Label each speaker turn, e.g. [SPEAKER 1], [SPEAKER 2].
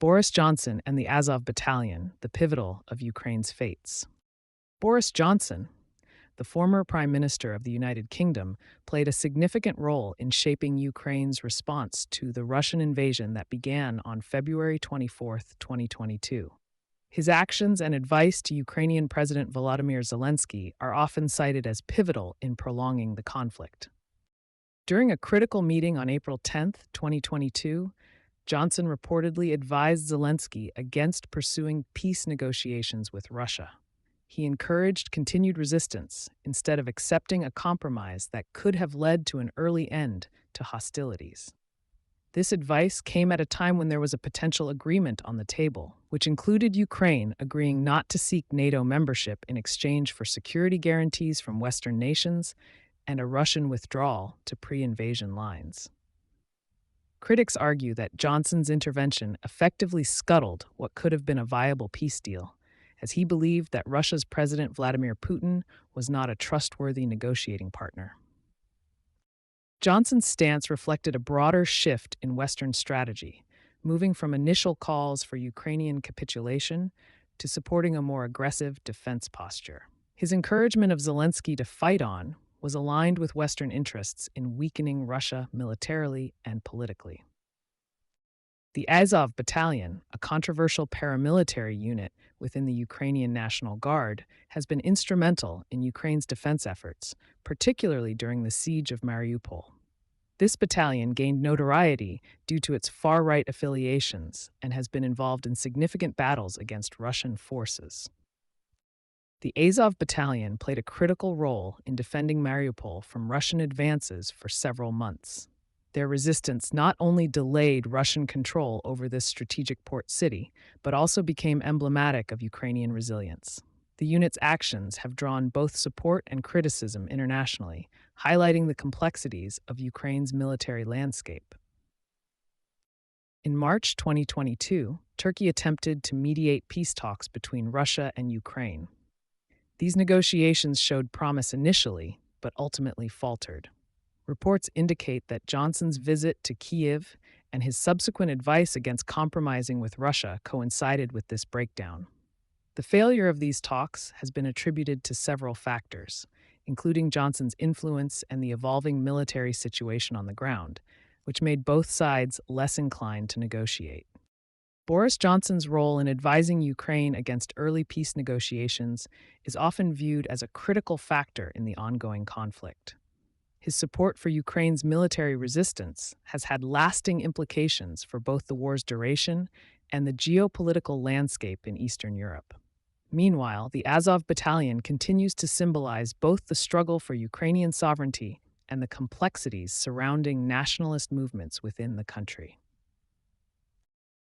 [SPEAKER 1] Boris Johnson and the Azov Battalion, the pivotal of Ukraine's fates. Boris Johnson, the former Prime Minister of the United Kingdom, played a significant role in shaping Ukraine's response to the Russian invasion that began on February 24, 2022. His actions and advice to Ukrainian President Volodymyr Zelensky are often cited as pivotal in prolonging the conflict. During a critical meeting on April 10, 2022, Johnson reportedly advised Zelensky against pursuing peace negotiations with Russia. He encouraged continued resistance instead of accepting a compromise that could have led to an early end to hostilities. This advice came at a time when there was a potential agreement on the table, which included Ukraine agreeing not to seek NATO membership in exchange for security guarantees from Western nations and a Russian withdrawal to pre-invasion lines. Critics argue that Johnson's intervention effectively scuttled what could have been a viable peace deal, as he believed that Russia's President Vladimir Putin was not a trustworthy negotiating partner. Johnson's stance reflected a broader shift in Western strategy, moving from initial calls for Ukrainian capitulation to supporting a more aggressive defense posture. His encouragement of Zelensky to fight on was aligned with Western interests in weakening Russia militarily and politically. The Azov Battalion, a controversial paramilitary unit within the Ukrainian National Guard, has been instrumental in Ukraine's defense efforts, particularly during the siege of Mariupol. This battalion gained notoriety due to its far-right affiliations and has been involved in significant battles against Russian forces. The Azov Battalion played a critical role in defending Mariupol from Russian advances for several months. Their resistance not only delayed Russian control over this strategic port city, but also became emblematic of Ukrainian resilience. The unit's actions have drawn both support and criticism internationally, highlighting the complexities of Ukraine's military landscape. In March 2022, Turkey attempted to mediate peace talks between Russia and Ukraine. These negotiations showed promise initially, but ultimately faltered. Reports indicate that Johnson's visit to Kyiv and his subsequent advice against compromising with Russia coincided with this breakdown. The failure of these talks has been attributed to several factors, including Johnson's influence and the evolving military situation on the ground, which made both sides less inclined to negotiate. Boris Johnson's role in advising Ukraine against early peace negotiations is often viewed as a critical factor in the ongoing conflict. His support for Ukraine's military resistance has had lasting implications for both the war's duration and the geopolitical landscape in Eastern Europe. Meanwhile, the Azov Battalion continues to symbolize both the struggle for Ukrainian sovereignty and the complexities surrounding nationalist movements within the country.